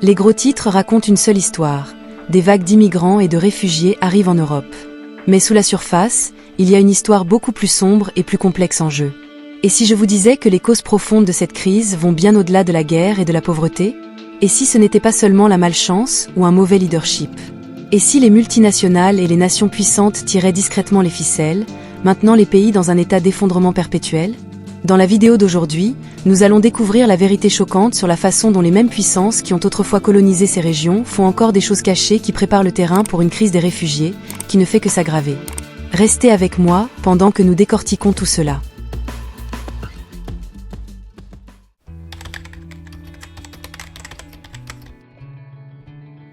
Les gros titres racontent une seule histoire. Des vagues d'immigrants et de réfugiés arrivent en Europe. Mais sous la surface, il y a une histoire beaucoup plus sombre et plus complexe en jeu. Et si je vous disais que les causes profondes de cette crise vont bien au-delà de la guerre et de la pauvreté? Et si ce n'était pas seulement la malchance ou un mauvais leadership? Et si les multinationales et les nations puissantes tiraient discrètement les ficelles, maintenant les pays dans un état d'effondrement perpétuel? Dans la vidéo d'aujourd'hui, nous allons découvrir la vérité choquante sur la façon dont les mêmes puissances qui ont autrefois colonisé ces régions font encore des choses cachées qui préparent le terrain pour une crise des réfugiés, qui ne fait que s'aggraver. Restez avec moi pendant que nous décortiquons tout cela.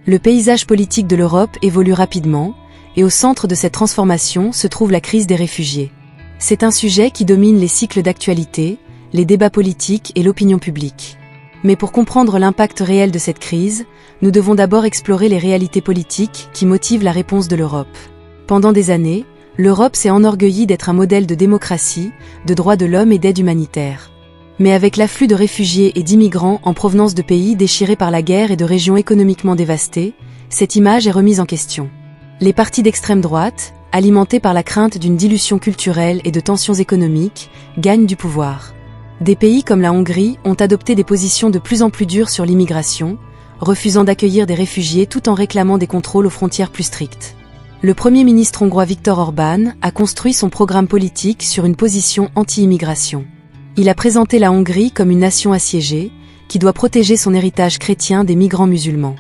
Le paysage politique de l'Europe évolue rapidement, et au centre de cette transformation se trouve la crise des réfugiés. C'est un sujet qui domine les cycles d'actualité, les débats politiques et l'opinion publique. Mais pour comprendre l'impact réel de cette crise, nous devons d'abord explorer les réalités politiques qui motivent la réponse de l'Europe. Pendant des années, l'Europe s'est enorgueillie d'être un modèle de démocratie, de droits de l'homme et d'aide humanitaire. Mais avec l'afflux de réfugiés et d'immigrants en provenance de pays déchirés par la guerre et de régions économiquement dévastées, cette image est remise en question. Les partis d'extrême droite, alimentés par la crainte d'une dilution culturelle et de tensions économiques, gagnent du pouvoir. Des pays comme la Hongrie ont adopté des positions de plus en plus dures sur l'immigration, refusant d'accueillir des réfugiés tout en réclamant des contrôles aux frontières plus stricts. Le Premier ministre hongrois Viktor Orbán a construit son programme politique sur une position anti-immigration. Il a présenté la Hongrie comme une nation assiégée, qui doit protéger son héritage chrétien des migrants musulmans.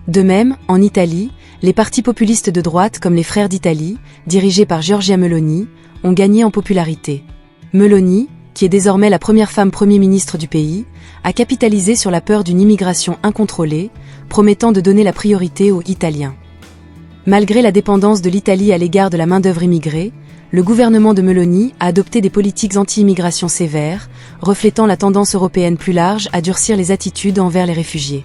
De même, en Italie, les partis populistes de droite comme les Frères d'Italie, dirigés par Giorgia Meloni, ont gagné en popularité. Meloni, qui est désormais la première femme Premier ministre du pays, a capitalisé sur la peur d'une immigration incontrôlée, promettant de donner la priorité aux Italiens. Malgré la dépendance de l'Italie à l'égard de la main-d'œuvre immigrée, le gouvernement de Meloni a adopté des politiques anti-immigration sévères, reflétant la tendance européenne plus large à durcir les attitudes envers les réfugiés.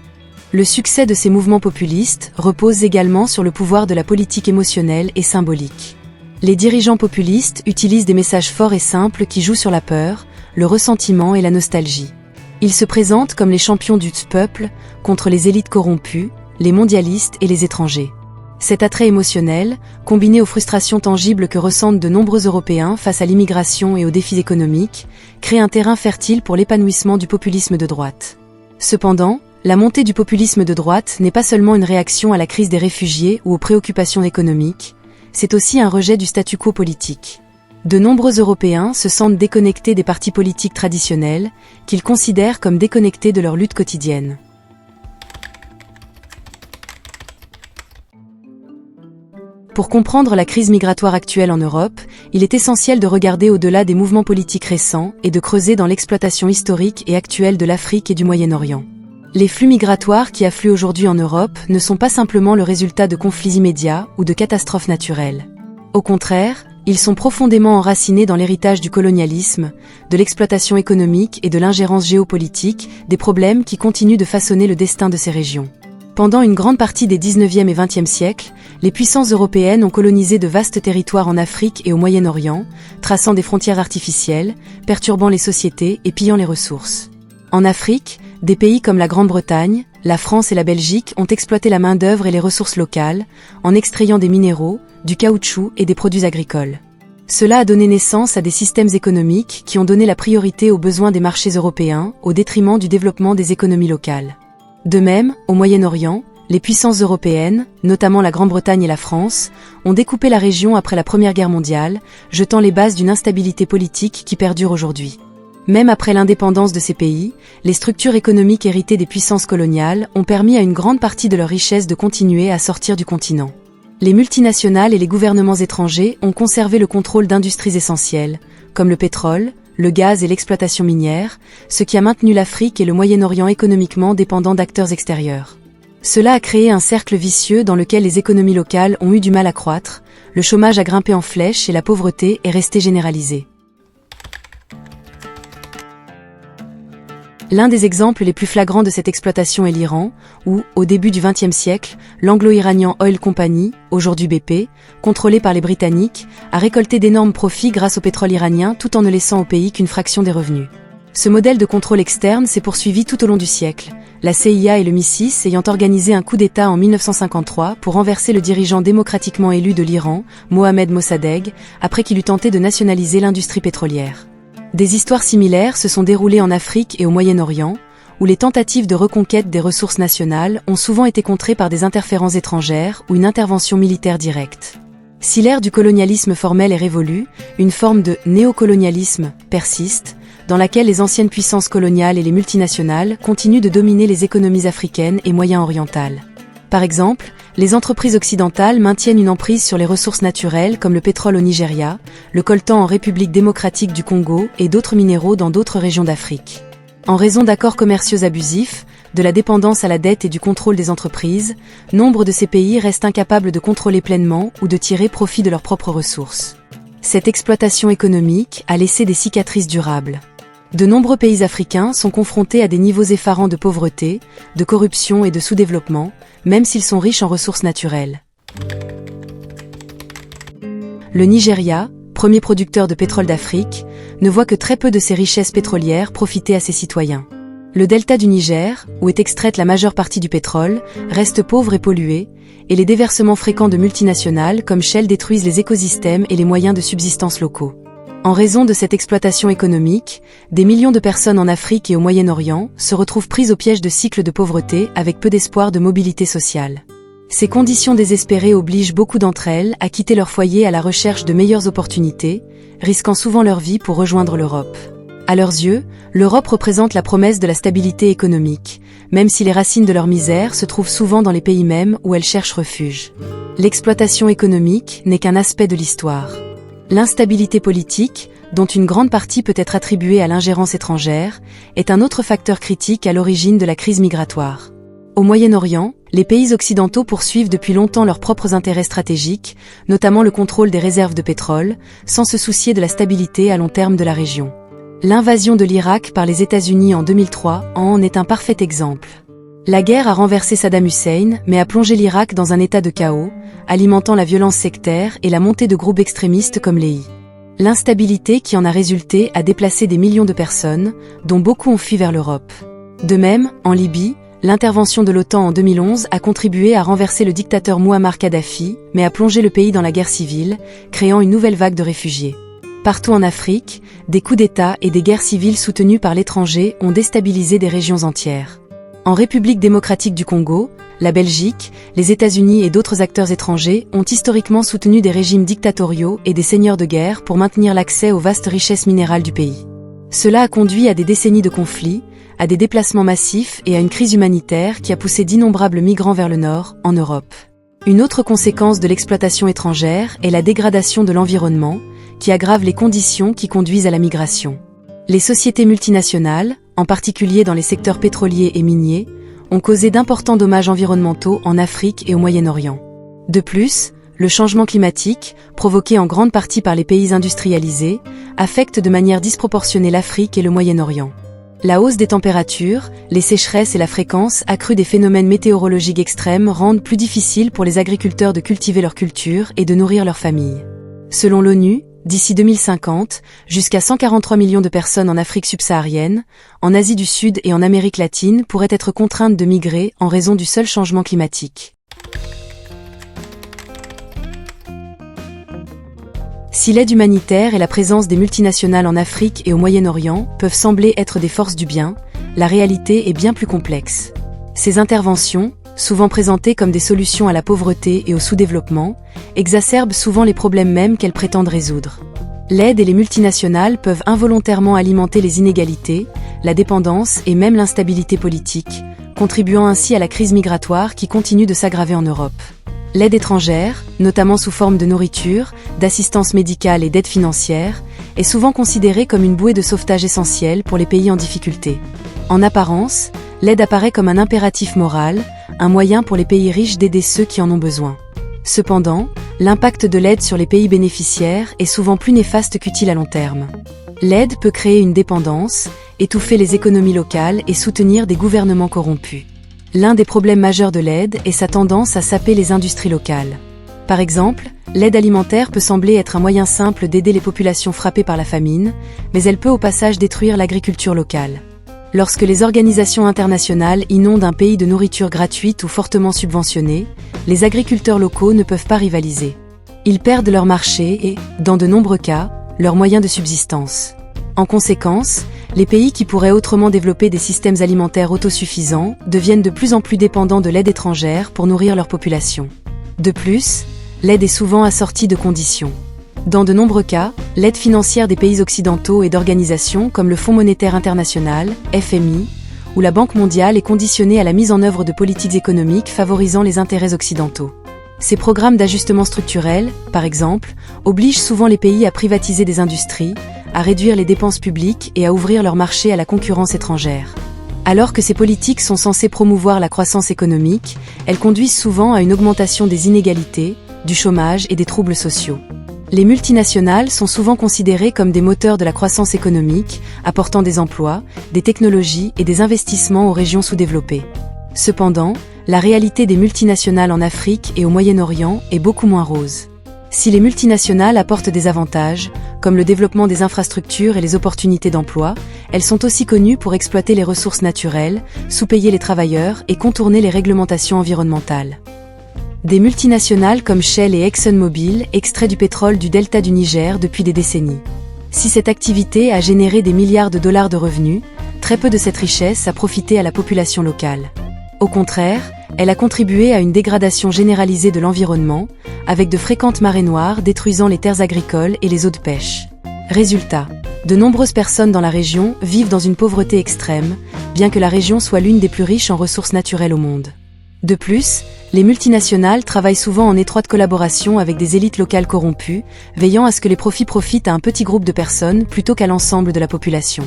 Le succès de ces mouvements populistes repose également sur le pouvoir de la politique émotionnelle et symbolique. Les dirigeants populistes utilisent des messages forts et simples qui jouent sur la peur, le ressentiment et la nostalgie. Ils se présentent comme les champions du peuple, contre les élites corrompues, les mondialistes et les étrangers. Cet attrait émotionnel, combiné aux frustrations tangibles que ressentent de nombreux Européens face à l'immigration et aux défis économiques, crée un terrain fertile pour l'épanouissement du populisme de droite. Cependant, la montée du populisme de droite n'est pas seulement une réaction à la crise des réfugiés ou aux préoccupations économiques, c'est aussi un rejet du statu quo politique. De nombreux Européens se sentent déconnectés des partis politiques traditionnels, qu'ils considèrent comme déconnectés de leur lutte quotidienne. Pour comprendre la crise migratoire actuelle en Europe, il est essentiel de regarder au-delà des mouvements politiques récents et de creuser dans l'exploitation historique et actuelle de l'Afrique et du Moyen-Orient. Les flux migratoires qui affluent aujourd'hui en Europe ne sont pas simplement le résultat de conflits immédiats ou de catastrophes naturelles. Au contraire, ils sont profondément enracinés dans l'héritage du colonialisme, de l'exploitation économique et de l'ingérence géopolitique, des problèmes qui continuent de façonner le destin de ces régions. Pendant une grande partie des 19e et 20e siècles, les puissances européennes ont colonisé de vastes territoires en Afrique et au Moyen-Orient, traçant des frontières artificielles, perturbant les sociétés et pillant les ressources. En Afrique, des pays comme la Grande-Bretagne, la France et la Belgique ont exploité la main-d'œuvre et les ressources locales, en extrayant des minéraux, du caoutchouc et des produits agricoles. Cela a donné naissance à des systèmes économiques qui ont donné la priorité aux besoins des marchés européens, au détriment du développement des économies locales. De même, au Moyen-Orient, les puissances européennes, notamment la Grande-Bretagne et la France, ont découpé la région après la Première Guerre mondiale, jetant les bases d'une instabilité politique qui perdure aujourd'hui. Même après l'indépendance de ces pays, les structures économiques héritées des puissances coloniales ont permis à une grande partie de leur richesse de continuer à sortir du continent. Les multinationales et les gouvernements étrangers ont conservé le contrôle d'industries essentielles, comme le pétrole, le gaz et l'exploitation minière, ce qui a maintenu l'Afrique et le Moyen-Orient économiquement dépendants d'acteurs extérieurs. Cela a créé un cercle vicieux dans lequel les économies locales ont eu du mal à croître, le chômage a grimpé en flèche et la pauvreté est restée généralisée. L'un des exemples les plus flagrants de cette exploitation est l'Iran, où, au début du XXe siècle, l'Anglo-Iranian Oil Company, aujourd'hui BP, contrôlé par les Britanniques, a récolté d'énormes profits grâce au pétrole iranien tout en ne laissant au pays qu'une fraction des revenus. Ce modèle de contrôle externe s'est poursuivi tout au long du siècle, la CIA et le MI6 ayant organisé un coup d'État en 1953 pour renverser le dirigeant démocratiquement élu de l'Iran, Mohammad Mossadegh, après qu'il eut tenté de nationaliser l'industrie pétrolière. Des histoires similaires se sont déroulées en Afrique et au Moyen-Orient, où les tentatives de reconquête des ressources nationales ont souvent été contrées par des interférences étrangères ou une intervention militaire directe. Si l'ère du colonialisme formel est révolue, une forme de néocolonialisme persiste, dans laquelle les anciennes puissances coloniales et les multinationales continuent de dominer les économies africaines et moyen-orientales. Par exemple, les entreprises occidentales maintiennent une emprise sur les ressources naturelles comme le pétrole au Nigeria, le coltan en République démocratique du Congo et d'autres minéraux dans d'autres régions d'Afrique. En raison d'accords commerciaux abusifs, de la dépendance à la dette et du contrôle des entreprises, nombre de ces pays restent incapables de contrôler pleinement ou de tirer profit de leurs propres ressources. Cette exploitation économique a laissé des cicatrices durables. De nombreux pays africains sont confrontés à des niveaux effarants de pauvreté, de corruption et de sous-développement, même s'ils sont riches en ressources naturelles. Le Nigeria, premier producteur de pétrole d'Afrique, ne voit que très peu de ses richesses pétrolières profiter à ses citoyens. Le delta du Niger, où est extraite la majeure partie du pétrole, reste pauvre et pollué, et les déversements fréquents de multinationales comme Shell détruisent les écosystèmes et les moyens de subsistance locaux. En raison de cette exploitation économique, des millions de personnes en Afrique et au Moyen-Orient se retrouvent prises au piège de cycles de pauvreté avec peu d'espoir de mobilité sociale. Ces conditions désespérées obligent beaucoup d'entre elles à quitter leur foyer à la recherche de meilleures opportunités, risquant souvent leur vie pour rejoindre l'Europe. À leurs yeux, l'Europe représente la promesse de la stabilité économique, même si les racines de leur misère se trouvent souvent dans les pays mêmes où elles cherchent refuge. L'exploitation économique n'est qu'un aspect de l'histoire. L'instabilité politique, dont une grande partie peut être attribuée à l'ingérence étrangère, est un autre facteur critique à l'origine de la crise migratoire. Au Moyen-Orient, les pays occidentaux poursuivent depuis longtemps leurs propres intérêts stratégiques, notamment le contrôle des réserves de pétrole, sans se soucier de la stabilité à long terme de la région. L'invasion de l'Irak par les États-Unis en 2003 en est un parfait exemple. La guerre a renversé Saddam Hussein, mais a plongé l'Irak dans un état de chaos, alimentant la violence sectaire et la montée de groupes extrémistes comme l'EI. L'instabilité qui en a résulté a déplacé des millions de personnes, dont beaucoup ont fui vers l'Europe. De même, en Libye, l'intervention de l'OTAN en 2011 a contribué à renverser le dictateur Mouammar Kadhafi, mais a plongé le pays dans la guerre civile, créant une nouvelle vague de réfugiés. Partout en Afrique, des coups d'État et des guerres civiles soutenues par l'étranger ont déstabilisé des régions entières. En République démocratique du Congo, la Belgique, les États-Unis et d'autres acteurs étrangers ont historiquement soutenu des régimes dictatoriaux et des seigneurs de guerre pour maintenir l'accès aux vastes richesses minérales du pays. Cela a conduit à des décennies de conflits, à des déplacements massifs et à une crise humanitaire qui a poussé d'innombrables migrants vers le nord, en Europe. Une autre conséquence de l'exploitation étrangère est la dégradation de l'environnement, qui aggrave les conditions qui conduisent à la migration. Les sociétés multinationales, en particulier dans les secteurs pétroliers et miniers, ont causé d'importants dommages environnementaux en Afrique et au Moyen-Orient. De plus, le changement climatique, provoqué en grande partie par les pays industrialisés, affecte de manière disproportionnée l'Afrique et le Moyen-Orient. La hausse des températures, les sécheresses et la fréquence accrue des phénomènes météorologiques extrêmes rendent plus difficile pour les agriculteurs de cultiver leur culture et de nourrir leurs familles. Selon l'ONU, d'ici 2050, jusqu'à 143 millions de personnes en Afrique subsaharienne, en Asie du Sud et en Amérique latine pourraient être contraintes de migrer en raison du seul changement climatique. Si l'aide humanitaire et la présence des multinationales en Afrique et au Moyen-Orient peuvent sembler être des forces du bien, la réalité est bien plus complexe. Ces interventions, souvent présentées comme des solutions à la pauvreté et au sous-développement, exacerbent souvent les problèmes mêmes qu'elles prétendent résoudre. L'aide et les multinationales peuvent involontairement alimenter les inégalités, la dépendance et même l'instabilité politique, contribuant ainsi à la crise migratoire qui continue de s'aggraver en Europe. L'aide étrangère, notamment sous forme de nourriture, d'assistance médicale et d'aide financière, est souvent considérée comme une bouée de sauvetage essentielle pour les pays en difficulté. En apparence, l'aide apparaît comme un impératif moral, un moyen pour les pays riches d'aider ceux qui en ont besoin. Cependant, l'impact de l'aide sur les pays bénéficiaires est souvent plus néfaste qu'utile à long terme. L'aide peut créer une dépendance, étouffer les économies locales et soutenir des gouvernements corrompus. L'un des problèmes majeurs de l'aide est sa tendance à saper les industries locales. Par exemple, L'aide alimentaire peut sembler être un moyen simple d'aider les populations frappées par la famine, mais elle peut au passage détruire l'agriculture locale. Lorsque les organisations internationales inondent un pays de nourriture gratuite ou fortement subventionnée, les agriculteurs locaux ne peuvent pas rivaliser. Ils perdent leur marché et, dans de nombreux cas, leurs moyens de subsistance. En conséquence, les pays qui pourraient autrement développer des systèmes alimentaires autosuffisants deviennent de plus en plus dépendants de l'aide étrangère pour nourrir leur population. De plus, l'aide est souvent assortie de conditions. Dans de nombreux cas, l'aide financière des pays occidentaux et d'organisations comme le Fonds monétaire international, FMI, ou la Banque mondiale est conditionnée à la mise en œuvre de politiques économiques favorisant les intérêts occidentaux. Ces programmes d'ajustement structurel, par exemple, obligent souvent les pays à privatiser des industries, à réduire les dépenses publiques et à ouvrir leur marché à la concurrence étrangère. Alors que ces politiques sont censées promouvoir la croissance économique, elles conduisent souvent à une augmentation des inégalités, du chômage et des troubles sociaux. Les multinationales sont souvent considérées comme des moteurs de la croissance économique, apportant des emplois, des technologies et des investissements aux régions sous-développées. Cependant, la réalité des multinationales en Afrique et au Moyen-Orient est beaucoup moins rose. Si les multinationales apportent des avantages, comme le développement des infrastructures et les opportunités d'emploi, elles sont aussi connues pour exploiter les ressources naturelles, sous-payer les travailleurs et contourner les réglementations environnementales. Des multinationales comme Shell et ExxonMobil extraient du pétrole du delta du Niger depuis des décennies. Si cette activité a généré des milliards de dollars de revenus, très peu de cette richesse a profité à la population locale. Au contraire, elle a contribué à une dégradation généralisée de l'environnement, avec de fréquentes marées noires détruisant les terres agricoles et les eaux de pêche. Résultat, de nombreuses personnes dans la région vivent dans une pauvreté extrême, bien que la région soit l'une des plus riches en ressources naturelles au monde. De plus, les multinationales travaillent souvent en étroite collaboration avec des élites locales corrompues, veillant à ce que les profits profitent à un petit groupe de personnes plutôt qu'à l'ensemble de la population.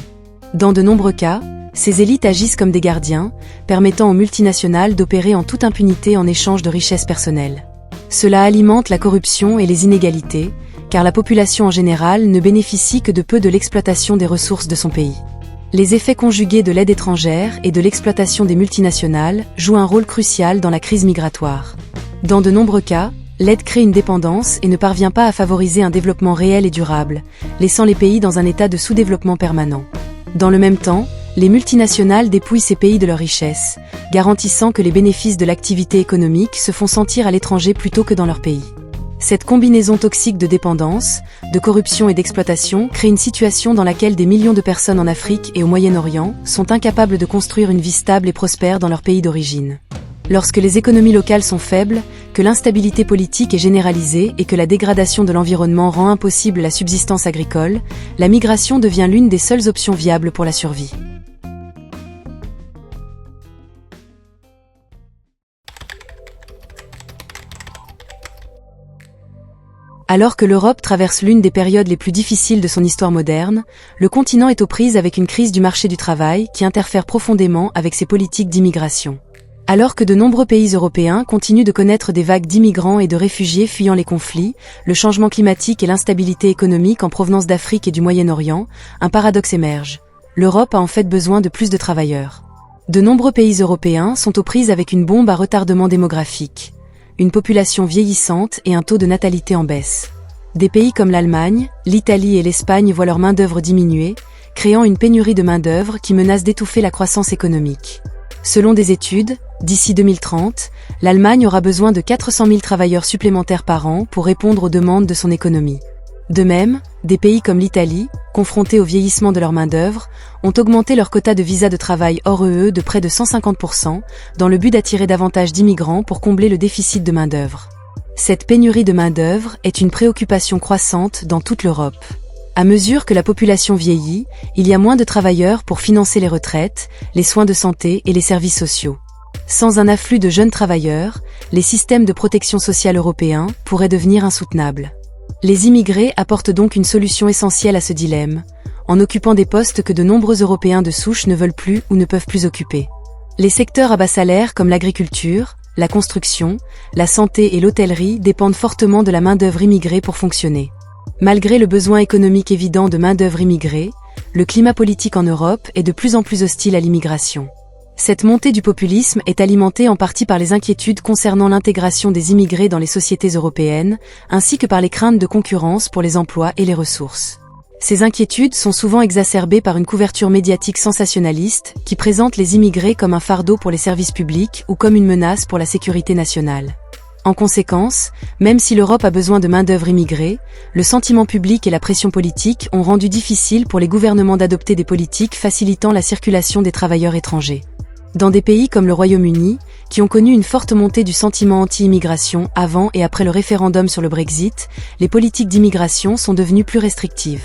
Dans de nombreux cas, ces élites agissent comme des gardiens, permettant aux multinationales d'opérer en toute impunité en échange de richesses personnelles. Cela alimente la corruption et les inégalités, car la population en général ne bénéficie que de peu de l'exploitation des ressources de son pays. Les effets conjugués de l'aide étrangère et de l'exploitation des multinationales jouent un rôle crucial dans la crise migratoire. Dans de nombreux cas, l'aide crée une dépendance et ne parvient pas à favoriser un développement réel et durable, laissant les pays dans un état de sous-développement permanent. Dans le même temps, les multinationales dépouillent ces pays de leurs richesses, garantissant que les bénéfices de l'activité économique se font sentir à l'étranger plutôt que dans leur pays. Cette combinaison toxique de dépendance, de corruption et d'exploitation crée une situation dans laquelle des millions de personnes en Afrique et au Moyen-Orient sont incapables de construire une vie stable et prospère dans leur pays d'origine. Lorsque les économies locales sont faibles, que l'instabilité politique est généralisée et que la dégradation de l'environnement rend impossible la subsistance agricole, la migration devient l'une des seules options viables pour la survie. Alors que l'Europe traverse l'une des périodes les plus difficiles de son histoire moderne, le continent est aux prises avec une crise du marché du travail qui interfère profondément avec ses politiques d'immigration. Alors que de nombreux pays européens continuent de connaître des vagues d'immigrants et de réfugiés fuyant les conflits, le changement climatique et l'instabilité économique en provenance d'Afrique et du Moyen-Orient, un paradoxe émerge. L'Europe a en fait besoin de plus de travailleurs. De nombreux pays européens sont aux prises avec une bombe à retardement démographique. Une population vieillissante et un taux de natalité en baisse. Des pays comme l'Allemagne, l'Italie et l'Espagne voient leur main-d'œuvre diminuer, créant une pénurie de main-d'œuvre qui menace d'étouffer la croissance économique. Selon des études, d'ici 2030, l'Allemagne aura besoin de 400 000 travailleurs supplémentaires par an pour répondre aux demandes de son économie. De même, des pays comme l'Italie, confrontés au vieillissement de leur main-d'œuvre, ont augmenté leur quota de visas de travail hors UE de près de 150%, dans le but d'attirer davantage d'immigrants pour combler le déficit de main-d'œuvre. Cette pénurie de main-d'œuvre est une préoccupation croissante dans toute l'Europe. À mesure que la population vieillit, il y a moins de travailleurs pour financer les retraites, les soins de santé et les services sociaux. Sans un afflux de jeunes travailleurs, les systèmes de protection sociale européens pourraient devenir insoutenables. Les immigrés apportent donc une solution essentielle à ce dilemme, en occupant des postes que de nombreux Européens de souche ne veulent plus ou ne peuvent plus occuper. Les secteurs à bas salaire comme l'agriculture, la construction, la santé et l'hôtellerie dépendent fortement de la main-d'œuvre immigrée pour fonctionner. Malgré le besoin économique évident de main-d'œuvre immigrée, le climat politique en Europe est de plus en plus hostile à l'immigration. Cette montée du populisme est alimentée en partie par les inquiétudes concernant l'intégration des immigrés dans les sociétés européennes, ainsi que par les craintes de concurrence pour les emplois et les ressources. Ces inquiétudes sont souvent exacerbées par une couverture médiatique sensationnaliste qui présente les immigrés comme un fardeau pour les services publics ou comme une menace pour la sécurité nationale. En conséquence, même si l'Europe a besoin de main-d'œuvre immigrée, le sentiment public et la pression politique ont rendu difficile pour les gouvernements d'adopter des politiques facilitant la circulation des travailleurs étrangers. Dans des pays comme le Royaume-Uni, qui ont connu une forte montée du sentiment anti-immigration avant et après le référendum sur le Brexit, les politiques d'immigration sont devenues plus restrictives.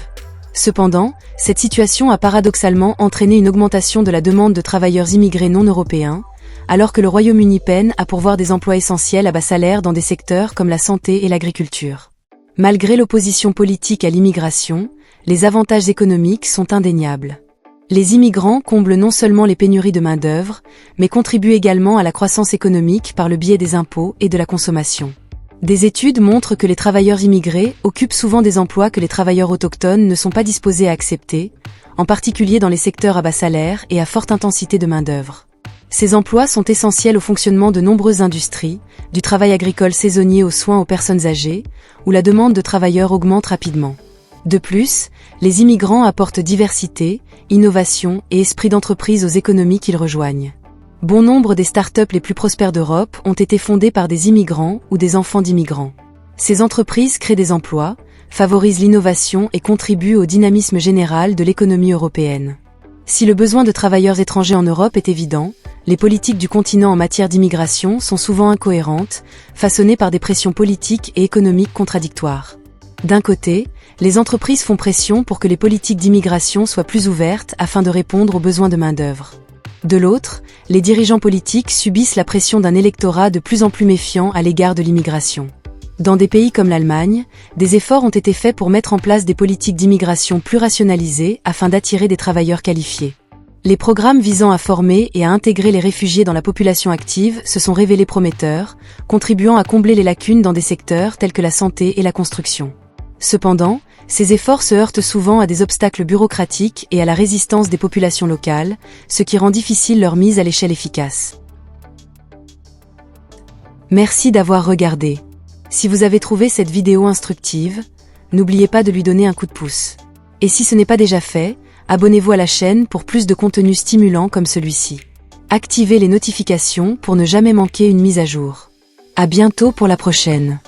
Cependant, cette situation a paradoxalement entraîné une augmentation de la demande de travailleurs immigrés non européens, alors que le Royaume-Uni peine à pourvoir des emplois essentiels à bas salaire dans des secteurs comme la santé et l'agriculture. Malgré l'opposition politique à l'immigration, les avantages économiques sont indéniables. Les immigrants comblent non seulement les pénuries de main-d'œuvre, mais contribuent également à la croissance économique par le biais des impôts et de la consommation. Des études montrent que les travailleurs immigrés occupent souvent des emplois que les travailleurs autochtones ne sont pas disposés à accepter, en particulier dans les secteurs à bas salaire et à forte intensité de main-d'œuvre. Ces emplois sont essentiels au fonctionnement de nombreuses industries, du travail agricole saisonnier aux soins aux personnes âgées, où la demande de travailleurs augmente rapidement. De plus, les immigrants apportent diversité, innovation et esprit d'entreprise aux économies qu'ils rejoignent. Bon nombre des start-up les plus prospères d'Europe ont été fondées par des immigrants ou des enfants d'immigrants. Ces entreprises créent des emplois, favorisent l'innovation et contribuent au dynamisme général de l'économie européenne. Si le besoin de travailleurs étrangers en Europe est évident, les politiques du continent en matière d'immigration sont souvent incohérentes, façonnées par des pressions politiques et économiques contradictoires. D'un côté, les entreprises font pression pour que les politiques d'immigration soient plus ouvertes afin de répondre aux besoins de main-d'œuvre. De l'autre, les dirigeants politiques subissent la pression d'un électorat de plus en plus méfiant à l'égard de l'immigration. Dans des pays comme l'Allemagne, des efforts ont été faits pour mettre en place des politiques d'immigration plus rationalisées afin d'attirer des travailleurs qualifiés. Les programmes visant à former et à intégrer les réfugiés dans la population active se sont révélés prometteurs, contribuant à combler les lacunes dans des secteurs tels que la santé et la construction. Cependant, ces efforts se heurtent souvent à des obstacles bureaucratiques et à la résistance des populations locales, ce qui rend difficile leur mise à l'échelle efficace. Merci d'avoir regardé. Si vous avez trouvé cette vidéo instructive, n'oubliez pas de lui donner un coup de pouce. Et si ce n'est pas déjà fait, abonnez-vous à la chaîne pour plus de contenu stimulant comme celui-ci. Activez les notifications pour ne jamais manquer une mise à jour. À bientôt pour la prochaine.